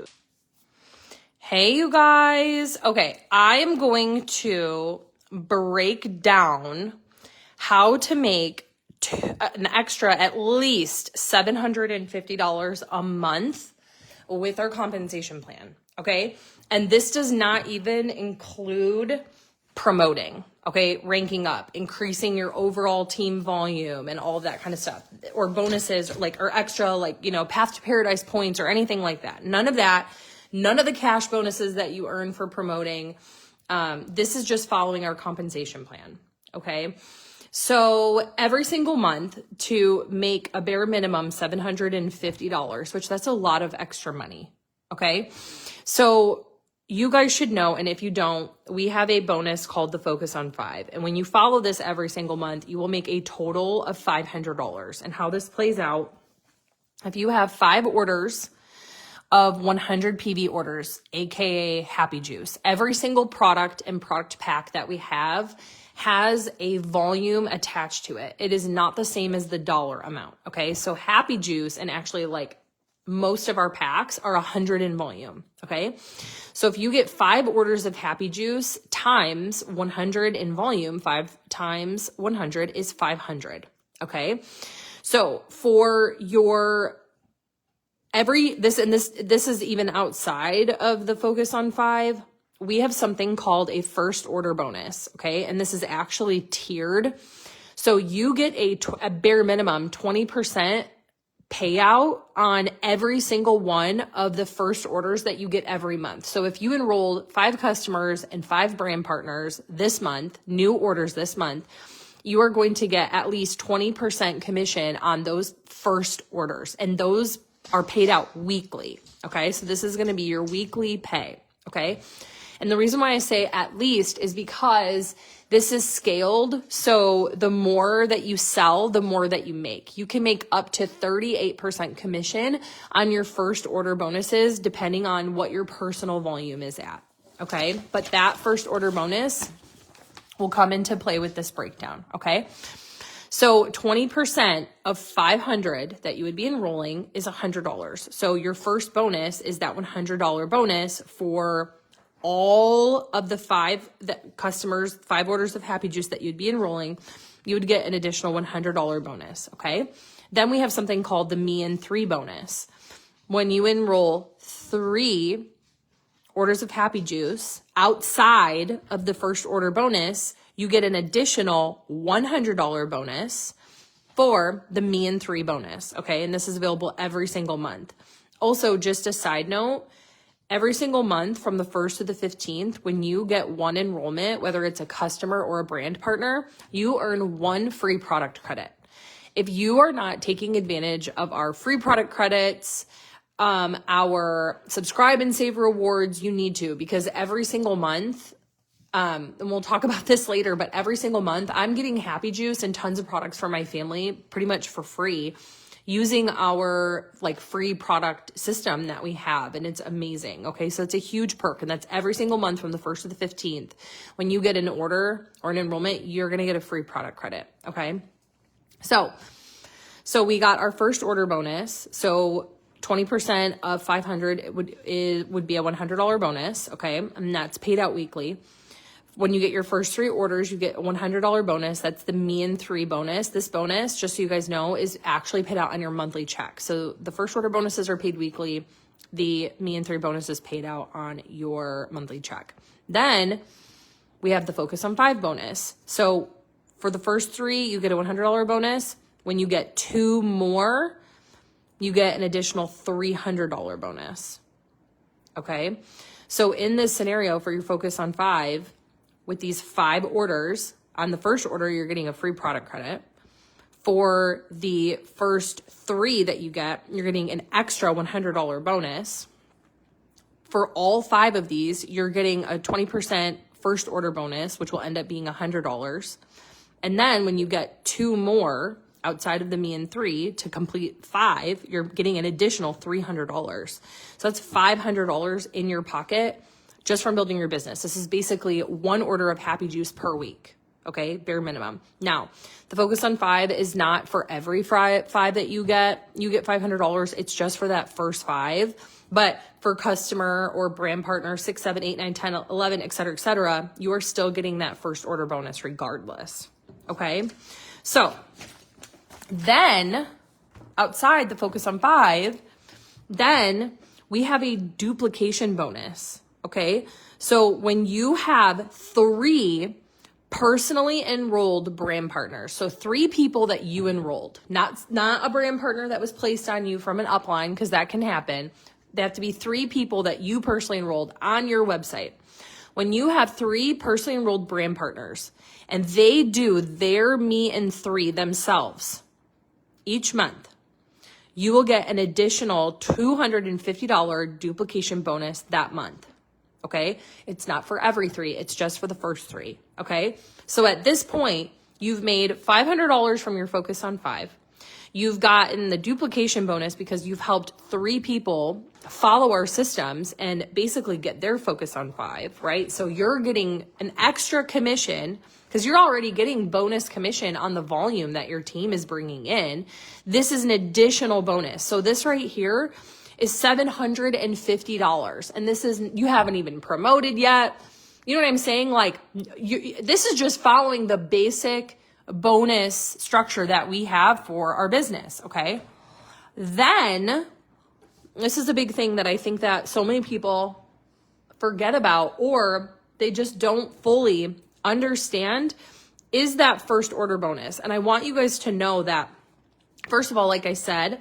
juice. Hey, you guys. Okay, I am going to break down how to make an extra at least $750 a month with our compensation plan, okay? And this does not even include promoting, okay? Ranking up, increasing your overall team volume and all of that kind of stuff, or bonuses, or extra, Path to Paradise points or anything like that. None of that. None of the cash bonuses that you earn for promoting. This is just following our compensation plan, okay? So every single month to make a bare minimum $750, which that's a lot of extra money, okay? So you guys should know, and if you don't, we have a bonus called the Focus on 5. And when you follow this every single month, you will make a total of $500. And how this plays out, if you have 5 orders of 100 PV orders, aka Happy Juice. Every single product and product pack that we have has a volume attached to it. It is not the same as the dollar amount, okay? So Happy Juice, and actually most of our packs are 100 in volume, okay? So if you get 5 orders of Happy Juice times 100 in volume, 5 times 100 is 500, okay? So for your this is even outside of the Focus on 5. We have something called a first order bonus, okay? And this is actually tiered. So you get a bare minimum 20% payout on every single one of the first orders that you get every month. So if you enroll 5 customers and 5 brand partners this month, new orders this month, you are going to get at least 20% commission on those first orders. And those are paid out weekly, okay? So this is going to be your weekly pay, okay? And the reason why I say at least is because this is scaled. So the more that you sell, the more that you make. You can make up to 38% commission on your first order bonuses, depending on what your personal volume is at, okay? But that first order bonus will come into play with this breakdown, okay? So 20% of 500 that you would be enrolling is $100. So your first bonus is that $100 bonus for all of the 5 customers, 5 orders of Happy Juice that you'd be enrolling. You would get an additional $100 bonus, okay? Then we have something called the Me and 3 bonus. When you enroll 3 orders of Happy Juice outside of the first order bonus, you get an additional $100 bonus for the Me and 3 bonus, okay? And this is available every single month. Also, just a side note, every single month from the 1st to the 15th, when you get 1 enrollment, whether it's a customer or a brand partner, you earn 1 free product credit. If you are not taking advantage of our free product credits, our subscribe and save rewards, you need to, because every single month, and we'll talk about this later, but every single month I'm getting Happy Juice and tons of products for my family pretty much for free using our free product system that we have. And it's amazing. Okay. So it's a huge perk, and that's every single month from the 1st to the 15th. When you get an order or an enrollment, you're going to get a free product credit. Okay. So we got our first order bonus. So 20% of 500 would be a $100 bonus. Okay. And that's paid out weekly. When you get your first 3 orders, you get a $100 bonus. That's the Me and 3 bonus. This bonus, just so you guys know, is actually paid out on your monthly check. So the first order bonuses are paid weekly. The Me and 3 bonus is paid out on your monthly check. Then we have the Focus on 5 bonus. So for the first 3, you get a $100 bonus. When you get 2 more, you get an additional $300 bonus. Okay. So in this scenario for your Focus on 5, with these 5 orders, on the first order, you're getting a free product credit. For the first 3 that you get, you're getting an extra $100 bonus. For all 5 of these, you're getting a 20% first order bonus, which will end up being $100. And then when you get 2 more outside of the Me and 3 to complete 5, you're getting an additional $300. So that's $500 in your pocket just from building your business. This is basically 1 order of Happy Juice per week. Okay, bare minimum. Now, the Focus on 5 is not for every 5 that you get. You get $500. It's just for that first 5. But for customer or brand partner 6, 7, 8, 9, 10, 11, et cetera, you are still getting that first order bonus regardless. Okay. So then outside the focus on 5, then we have a duplication bonus. Okay. So when you have 3 personally enrolled brand partners, so 3 people that you enrolled, not a brand partner that was placed on you from an upline, because that can happen. They have to be 3 people that you personally enrolled on your website. When you have 3 personally enrolled brand partners and they do their Me in 3 themselves each month, you will get an additional $250 duplication bonus that month. Okay. It's not for every 3. It's just for the first 3. Okay. So at this point, you've made $500 from your focus on 5. You've gotten the duplication bonus because you've helped 3 people follow our systems and basically get their focus on 5, right? So you're getting an extra commission because you're already getting bonus commission on the volume that your team is bringing in. This is an additional bonus. So this right here is $750. And this is, you haven't even promoted yet. You know what I'm saying? Like this is just following the basic bonus structure that we have for our business. Okay. Then this is a big thing that I think that so many people forget about, or they just don't fully understand, is that first order bonus. And I want you guys to know that, first of all, like I said,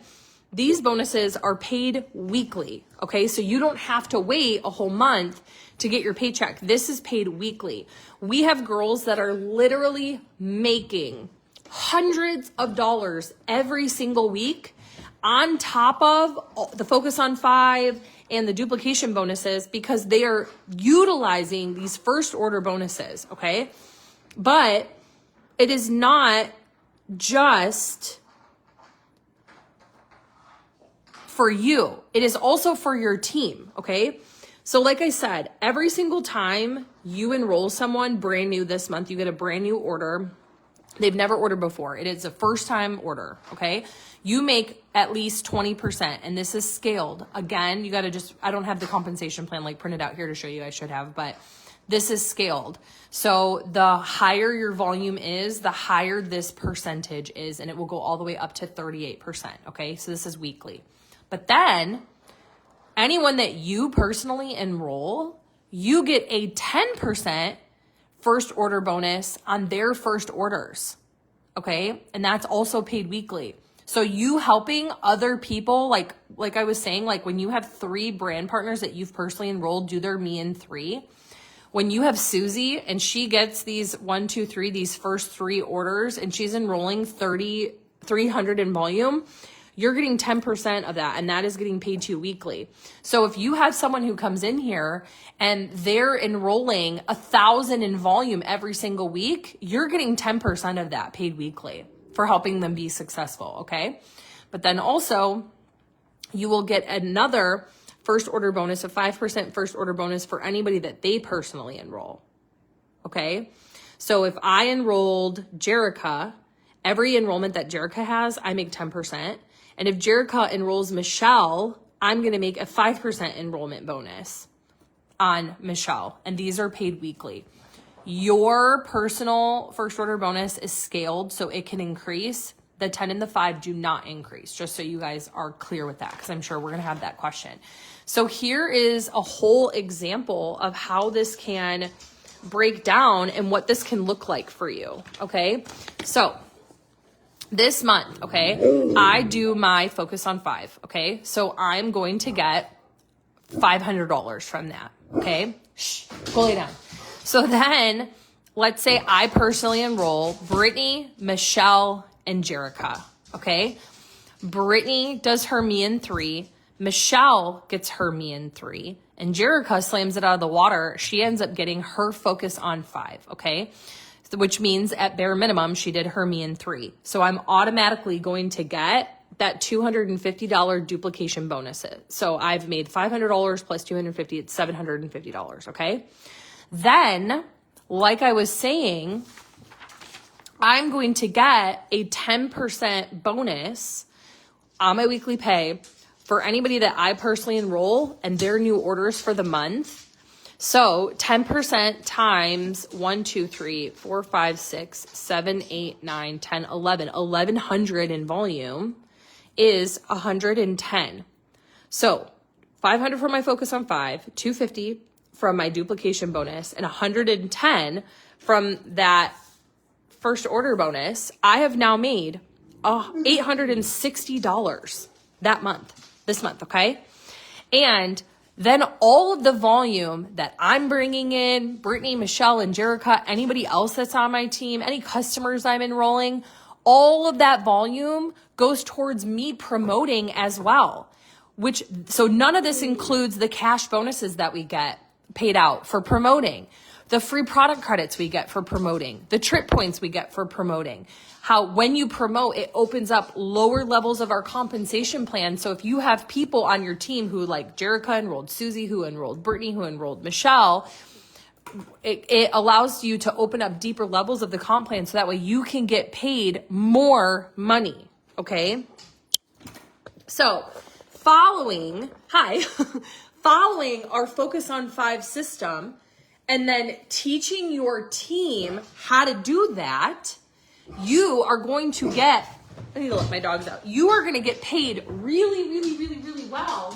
these bonuses are paid weekly. Okay. So you don't have to wait a whole month to get your paycheck. This is paid weekly. We have girls that are literally making hundreds of dollars every single week on top of the focus on 5 and the duplication bonuses because they are utilizing these first order bonuses. Okay. But it is not just for you. It is also for your team. Okay. So like I said, every single time you enroll someone brand new this month, you get a brand new order. They've never ordered before. It is a first time order. Okay. You make at least 20%, and this is scaled. Again, you got to I don't have the compensation plan like printed out here to show you. I should have, but this is scaled. So the higher your volume is, the higher this percentage is, and it will go all the way up to 38%. Okay. So this is weekly. But then anyone that you personally enroll, you get a 10% first order bonus on their first orders. Okay. And that's also paid weekly. So you helping other people, like I was saying, like when you have 3 brand partners that you've personally enrolled do their Me in 3, when you have Susie and she gets these 1, 2, 3, these first 3 orders and she's enrolling 300 in volume, you're getting 10% of that, and that is getting paid to you weekly. So if you have someone who comes in here and they're enrolling 1,000 in volume every single week, you're getting 10% of that paid weekly for helping them be successful. Okay. But then also you will get another first order bonus, a 5% first order bonus for anybody that they personally enroll. Okay. So if I enrolled Jerica, every enrollment that Jerica has, I make 10%. And if Jerica enrolls Michelle, I'm going to make a 5% enrollment bonus on Michelle. And these are paid weekly. Your personal first order bonus is scaled so it can increase. The 10 and the 5 do not increase, just so you guys are clear with that, because I'm sure we're going to have that question. So here is a whole example of how this can break down and what this can look like for you. Okay. So this month, okay, I do my focus on 5. Okay. So I'm going to get $500 from that. Okay. Shh, go lay down. So then let's say I personally enroll Brittany, Michelle, and Jerica. Okay. Brittany does her Me in 3. Michelle gets her Me in 3. And Jerica slams it out of the water. She ends up getting her focus on 5. Okay. Which means at bare minimum, she did her Me in 3. So I'm automatically going to get that $250 duplication bonuses. So I've made $500 plus $250, it's $750. Okay. Then, like I was saying, I'm going to get a 10% bonus on my weekly pay for anybody that I personally enroll and their new orders for the month. So 10% times 1, 2, 3, 4, 5, 6, 7, 8, 9, 10, 11, 1100 in volume is 110. So 500 from my focus on 5, 250 from my duplication bonus, and 110 from that first order bonus. I have now made $860 that month, this month, okay? And then all of the volume that I'm bringing in, Brittany, Michelle, and Jerica, anybody else that's on my team, any customers I'm enrolling, all of that volume goes towards me promoting as well. So none of this includes the cash bonuses that we get paid out for promoting, the free product credits we get for promoting, the trip points we get for promoting. How when you promote, it opens up lower levels of our compensation plan. So if you have people on your team who, like Jerica enrolled Susie, who enrolled Brittany, who enrolled Michelle, it allows you to open up deeper levels of the comp plan so that way you can get paid more money, okay? So following our Focus on 5 system and then teaching your team how to do that, you are going to get, I need to let my dogs out. You are going to get paid really, really, really, really well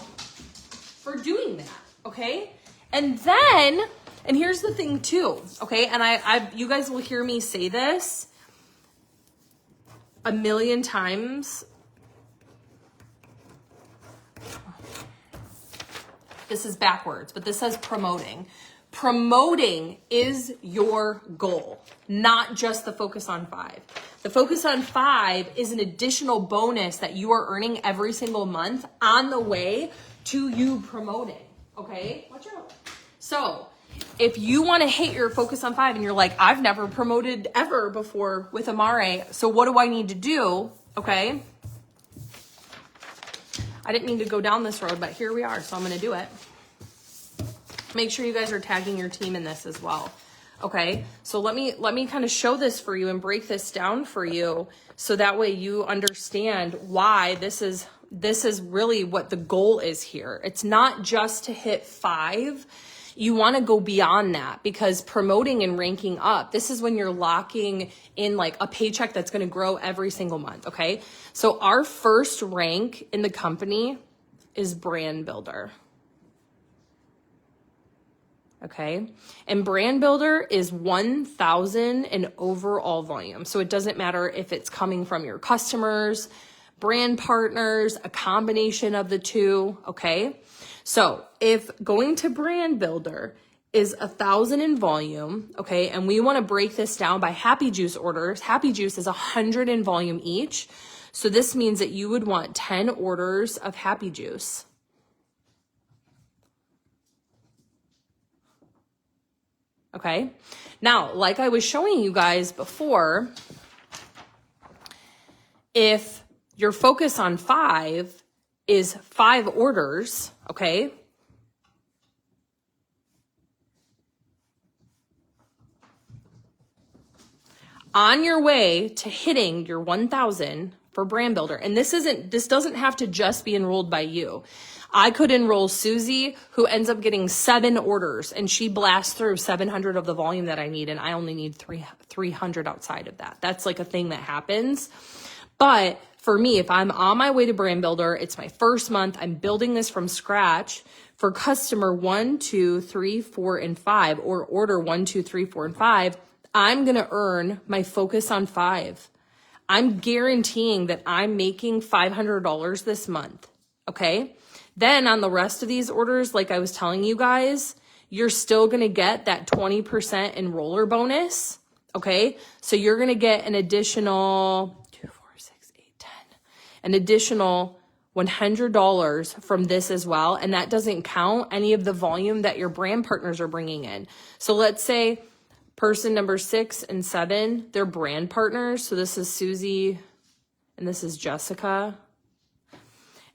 for doing that, okay? And then, and here's the thing too, okay? And you guys will hear me say this a million times. This is backwards, but this says promoting. Promoting is your goal, not just the Focus on 5. The Focus on 5 is an additional bonus that you are earning every single month on the way to you promoting, okay? Watch out. So if you want to hit your Focus on 5 and you're like, I've never promoted ever before with Amare, so what do I need to do, okay? I didn't mean to go down this road, but here we are, so I'm going to do it. Make sure you guys are tagging your team in this as well. Okay, so let me kind of show this for you and break this down for you so that way you understand why this is really what the goal is here. It's not just to hit 5. You want to go beyond that, because promoting and ranking up, this is when you're locking in like a paycheck that's going to grow every single month, okay? So our first rank in the company is brand builder. Okay, and brand builder is 1,000 in overall volume. So it doesn't matter if it's coming from your customers, brand partners, a combination of the two. Okay, so if going to brand builder is 1,000 in volume, okay, and we want to break this down by Happy Juice orders. Happy Juice is 100 in volume each. So this means that you would want 10 orders of Happy Juice. Okay, now, like I was showing you guys before, if your Focus on 5 is 5 orders, okay, on your way to hitting your 1,000 for brand builder, and this doesn't have to just be enrolled by you. I could enroll Susie, who ends up getting 7 orders, and she blasts through 700 of the volume that I need, and I only need 300 outside of that. That's like a thing that happens. But for me, if I'm on my way to brand builder, it's my first month, I'm building this from scratch for customer 1, 2, 3, 4, and 5, or order 1, 2, 3, 4, and 5, I'm going to earn my Focus on 5. I'm guaranteeing that I'm making $500 this month. Okay. Then on the rest of these orders, like I was telling you guys, you're still going to get that 20% enroller bonus. Okay. So you're going to get an additional 2, 4, 6, 8, 10, an additional $100 from this as well. And that doesn't count any of the volume that your brand partners are bringing in. So let's say person number 6 and 7, they're brand partners. So this is Susie and this is Jessica.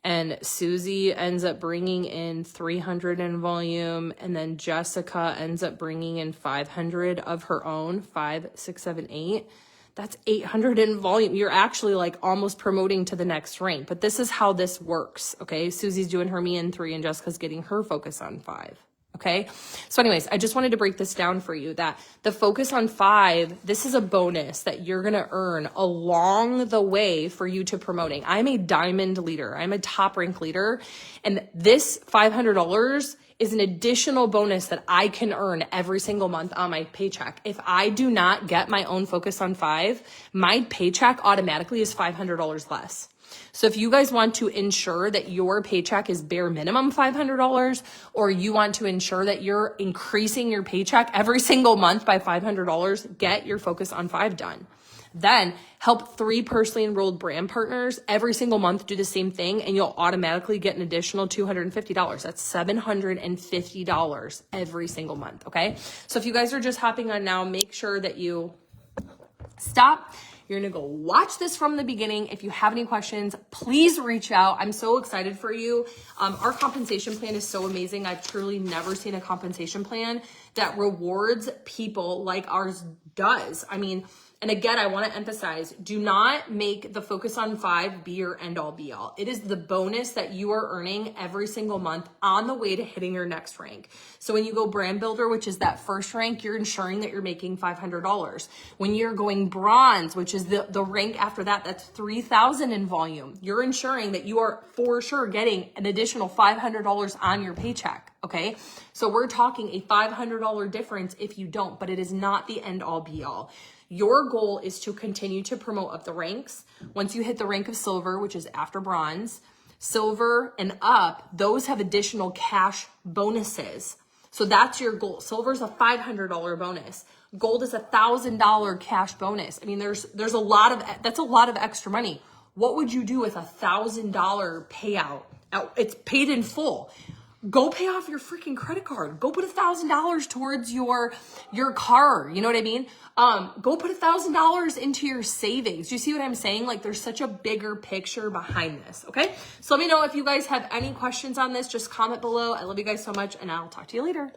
And Susie ends up bringing in 300 in volume, and then Jessica ends up bringing in 500 of her own, 5, 6, 7, 8. That's 800 in volume. You're actually like almost promoting to the next rank, but this is how this works. Okay. Susie's doing her me in 3 and Jessica's getting her focus on 5. Okay. So anyways, I just wanted to break this down for you that the focus on 5, this is a bonus that you're going to earn along the way for you to promoting. I'm a diamond leader. I'm a top rank leader. And this $500 is an additional bonus that I can earn every single month on my paycheck. If I do not get my own focus on 5, my paycheck automatically is $500 less. So if you guys want to ensure that your paycheck is bare minimum $500, or you want to ensure that you're increasing your paycheck every single month by $500, get your focus on 5 done. Then help 3 personally enrolled brand partners every single month do the same thing, and you'll automatically get an additional $250. That's $750 every single month. Okay. So if you guys are just hopping on now, make sure that you stop. You're going to go watch this from the beginning. If you have any questions, please reach out. I'm so excited for you. Our compensation plan is so amazing. I've truly never seen a compensation plan that rewards people like ours does. I mean, and again, I want to emphasize, do not make the focus on 5 be your end all be all. It is the bonus that you are earning every single month on the way to hitting your next rank. So when you go brand builder, which is that first rank, you're ensuring that you're making $500. When you're going bronze, which is the rank after that, that's 3,000 in volume. You're ensuring that you are for sure getting an additional $500 on your paycheck. Okay. So we're talking a $500 difference if you don't, but it is not the end all be all. Your goal is to continue to promote up the ranks. Once you hit the rank of silver, which is after bronze, silver and up, those have additional cash bonuses. So that's your goal. Silver is a $500 bonus. Gold is $1,000 cash bonus. I mean, there's a lot of, that's a lot of extra money. What would you do with $1,000 payout? It's paid in full. Go pay off your freaking credit card. Go put $1,000 towards your car. You know what I mean? Go put $1,000 into your savings. Do you see what I'm saying? Like, there's such a bigger picture behind this. Okay. So let me know if you guys have any questions on this. Just comment below. I love you guys so much, and I'll talk to you later.